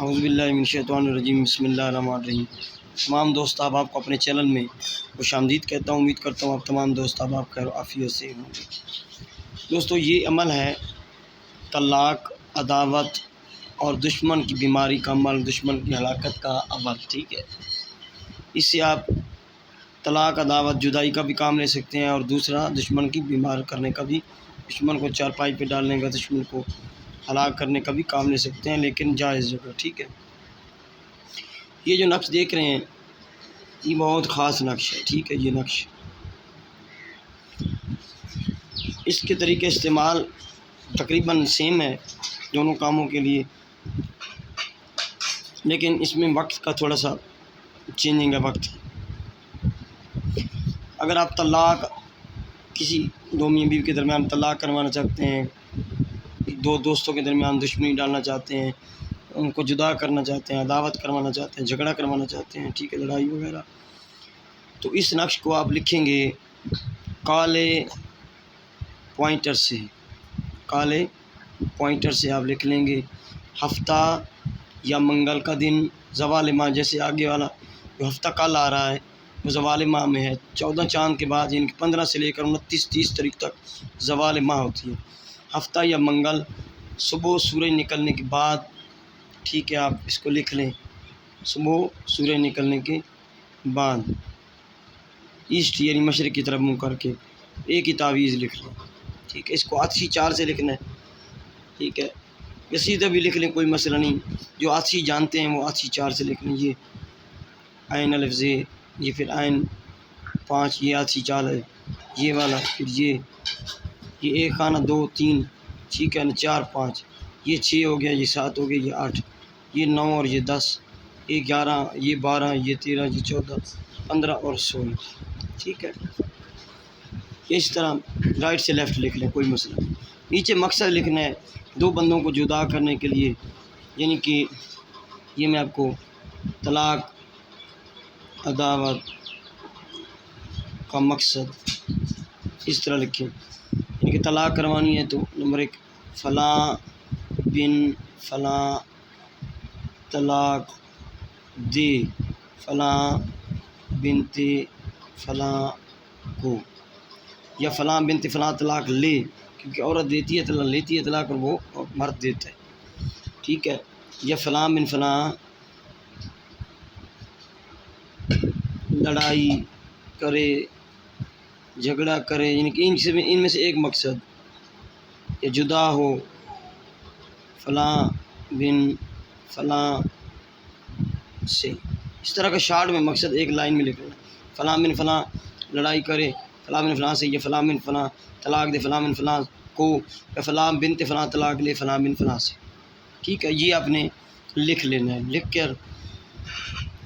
اعوذ باللہ من الشیطان الرجیم، بسم اللہ الرحمن الرحیم۔ تمام دوست آپ کو اپنے چینل میں خوش آمدید کہتا ہوں۔ امید کرتا ہوں آپ تمام دوست آپ خیر و عافیت سے ہوں گے۔ دوستو، یہ عمل ہے طلاق، عداوت اور دشمن کی بیماری کا عمل، دشمن کی ہلاکت کا عمل، ٹھیک ہے۔ اس سے آپ طلاق، عداوت، جدائی کا بھی کام لے سکتے ہیں، اور دوسرا دشمن کی بیمار کرنے کا بھی، دشمن کو چارپائی پہ ڈالنے کا، دشمن کو ہلاک کرنے کا بھی کام لے سکتے ہیں، لیکن جائز جگہ، ٹھیک ہے۔ یہ جو نقش دیکھ رہے ہیں یہ بہت خاص نقش ہے، ٹھیک ہے۔ یہ نقش، اس کے طریقے استعمال تقریباً سیم ہے دونوں کاموں کے لیے، لیکن اس میں وقت کا تھوڑا سا چینجنگ ہے وقت۔ اگر آپ طلاق، کسی دو میاں بیوی کے درمیان طلاق کروانا چاہتے ہیں، دو دوستوں کے درمیان دشمنی ڈالنا چاہتے ہیں، ان کو جدا کرنا چاہتے ہیں، عداوت کروانا چاہتے ہیں، جھگڑا کروانا چاہتے ہیں، ٹھیک ہے، لڑائی وغیرہ، تو اس نقش کو آپ لکھیں گے کالے پوائنٹر سے، کالے پوائنٹر سے آپ لکھ لیں گے ہفتہ یا منگل کا دن، زوال ماہ، جیسے آگے والا جو ہفتہ کل آ رہا ہے وہ زوال ماہ میں ہے، 14 چاند کے بعد، یعنی کہ 15 سے لے کر 29 30 تاریخ تک زوال ماہ ہوتی ہے۔ ہفتہ یا منگل صبح سورج نکلنے کے بعد، ٹھیک ہے، آپ اس کو لکھ لیں، صبح سورج نکلنے کے بعد، ایسٹ یعنی مشرق کی طرف منہ کر کے ایک ہی تعویذ لکھ لیں، ٹھیک ہے۔ اس کو آتشی 4 سے لکھنا ہے، ٹھیک ہے، یا سیدھا بھی لکھ لیں، کوئی مسئلہ نہیں، جو آتشی جانتے ہیں وہ آتشی 4 سے لکھ لیں۔ یہ عین الف ز، یہ پھر عین 5، یہ آتشی 4 ہے، یہ والا، پھر یہ 1 خانہ 2 3، ٹھیک ہے نا، 4 5، یہ 6 ہو گیا، یہ 7 ہو گیا، یہ 8، یہ 9 اور یہ 10، یہ 11، یہ 12، یہ 13، یہ 14 15 اور 16، ٹھیک ہے۔ اس طرح رائٹ سے لیفٹ لکھ لیں، کوئی مسئلہ نہیں۔ نیچے مقصد لکھنا ہے دو بندوں کو جدا کرنے کے لیے، یعنی کہ یہ میں آپ کو طلاق، عداوت کا مقصد اس طرح لکھیں، یعنی کہ طلاق کروانی ہے تو نمبر 1، فلاں بن فلاں طلاق دے فلاں بنت فلاں کو، یا فلاں بنت فلاں طلاق لے، کیونکہ عورت دیتی ہے طلاق، لیتی ہے طلاق، اور وہ مرد دیتا ہے، ٹھیک ہے۔ یا فلاں بن فلاں لڑائی کرے، جھگڑا کرے، یعنی کہ ان میں سے ایک مقصد، یا جدا ہو فلاں بن فلاں سے، اس طرح کا شارٹ میں مقصد ایک لائن میں لکھنا ہے۔ فلاں بن فلاں لڑائی کرے فلاں بن فلاں سے، یا فلاں بن فلاں طلاق دے فلاں بن فلاں کو، یا فلاں بنت فلاں طلاق لے فلاں بن فلاں سے، ٹھیک ہے۔ یہ آپ نے لکھ لینا ہے، لکھ کر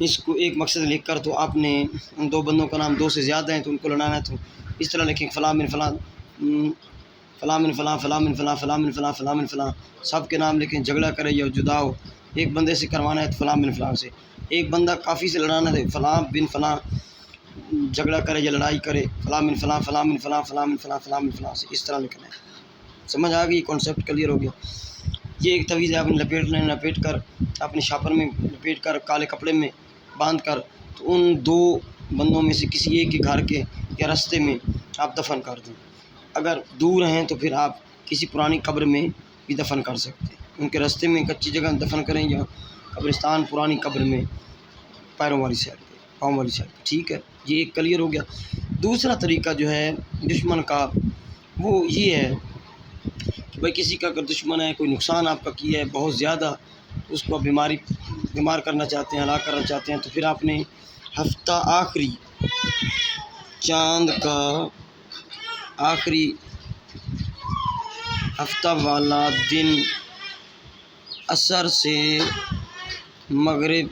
اس کو ایک مقصد لکھ کر، تو آپ نے ان دو بندوں کا نام 2 سے زیادہ ہیں تو ان کو لڑانا ہے، تو اس طرح لکھیں، فلاں بن فلاں فلاں بن فلاں فلاں بن فلاں فلاں بن فلاں فلاں بن فلاں، سب کے نام لکھیں۔ جھگڑا کرے یا جدا ہو، ایک بندے سے کروانا ہے تو فلاں بن فلاں سے، ایک بندہ کافی سے لڑانا ہے، فلاں بن فلاں جھگڑا کرے یا لڑائی کرے فلاں بن فلاں فلاں بن فلاں فلاں بن فلاں فلاں بن فلاں سے، اس طرح لکھنا ہے۔ سمجھ آ گئی؟ کانسیپٹ کلیئر ہو گیا؟ یہ ایک تویز ہے، آپ نے لپیٹ کر اپنے شاپر میں لپیٹ کر، کالے کپڑے میں باندھ کر، تو ان 2 بندوں میں سے کسی ایک کے گھر کے یا رستے میں آپ دفن کر دیں۔ اگر دور ہیں تو پھر آپ کسی پرانی قبر میں بھی دفن کر سکتے ہیں، ان کے رستے میں کچی جگہ دفن کریں، یا قبرستان پرانی قبر میں پیروں والی سائڈ پہ، پاؤں والی سائڈ پہ، ٹھیک ہے۔ یہ ایک کلیئر ہو گیا۔ دوسرا طریقہ جو ہے دشمن کا، وہ یہ ہے کہ بھائی کسی کا اگر دشمن ہے، کوئی نقصان آپ کا کیا ہے بہت زیادہ، اس کو بیمار کرنا چاہتے ہیں، ہلاک کرنا چاہتے ہیں، تو پھر آپ نے ہفتہ آخری چاند کا آخری ہفتہ والا دن عصر سے مغرب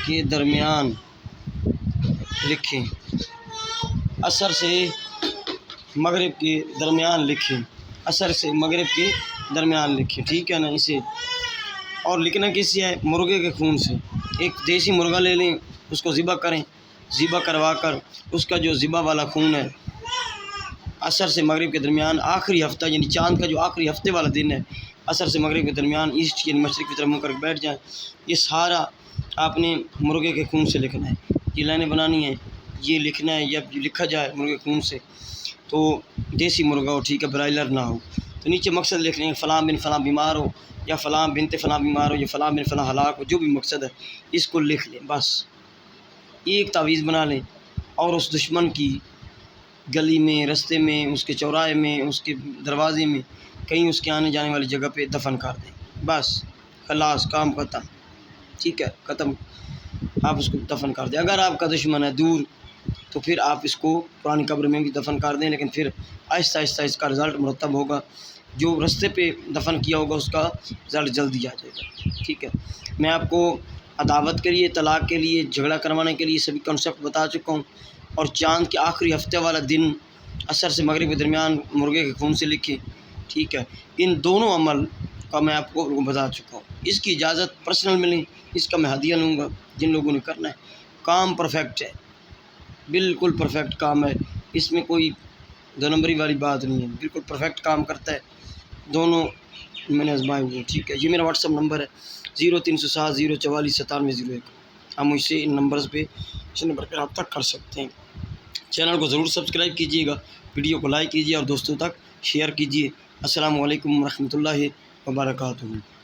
کے درمیان لکھیں، عصر سے مغرب کے درمیان لکھیں، عصر سے مغرب کے درمیان لکھیں، ٹھیک ہے نا۔ اسے اور لکھنا کس سے ہے؟ مرغے کے خون سے۔ ایک دیسی مرغا لے لیں، اس کو ذبح کریں، ذبح کروا کر اس کا جو ذبح والا خون ہے، عصر سے مغرب کے درمیان آخری ہفتہ، یعنی چاند کا جو آخری ہفتے والا دن ہے، عصر سے مغرب کے درمیان ایسٹ یعنی مشرق کی طرف منہ کر کے بیٹھ جائیں۔ یہ سارا آپ نے مرغے کے خون سے لکھنا ہے، یہ لائنیں بنانی ہیں، یہ لکھنا ہے، یا لکھا جائے مرغے کے خون سے تو دیسی مرغا ہو، ٹھیک ہے، برائلر نہ ہو۔ تو نیچے مقصد لکھ لیں گے، فلاں بن فلاں بیمار ہو، یا فلاں بنت فلاں بیمار ہو، یا فلاں بن فلاں ہلاک ہو، جو بھی مقصد ہے اس کو لکھ لیں بس۔ ایک تعویذ بنا لیں اور اس دشمن کی گلی میں، رستے میں، اس کے چوراہے میں، اس کے دروازے میں، کہیں اس کے آنے جانے والی جگہ پہ دفن کر دیں بس، خلاص کام ختم، ٹھیک ہے، ختم، آپ اس کو دفن کر دیں۔ اگر آپ کا دشمن ہے دور تو پھر آپ اس کو پرانی قبر میں بھی دفن کر دیں، لیکن پھر آہستہ آہستہ اس کا رزلٹ مرتب ہوگا، جو رستے پہ دفن کیا ہوگا اس کا رزلٹ جلدی آ جائے گا، ٹھیک ہے۔ میں آپ کو عداوت کے لیے، طلاق کے لیے، جھگڑا کروانے کے لیے سبھی کنسیپٹ بتا چکا ہوں، اور چاند کے آخری ہفتے والا دن عصر سے مغرب کے درمیان مرغے کے خون سے لکھیں، ٹھیک ہے۔ ان دونوں عمل کا میں آپ کو بتا چکا ہوں۔ اس کی اجازت پرسنل ملیں، اس کا میں ہدیہ لوں گا جن لوگوں نے کرنا ہے۔ کام پرفیکٹ ہے، بالکل پرفیکٹ کام ہے، اس میں کوئی دو نمبری والی بات نہیں ہے، بالکل پرفیکٹ کام کرتا ہے، دونوں میں نے آزمائے ہوئے ہیں، ٹھیک ہے۔ یہ میرا واٹس ایپ نمبر ہے 0307 044 9701، آپ مجھ سے ان نمبرز پہ اس نمبر پہ رابطہ کر سکتے ہیں۔ چینل کو ضرور سبسکرائب کیجیے گا، ویڈیو کو لائک کیجیے اور دوستوں تک شیئر کیجیے۔ السلام علیکم ورحمۃ اللہ وبرکاتہ۔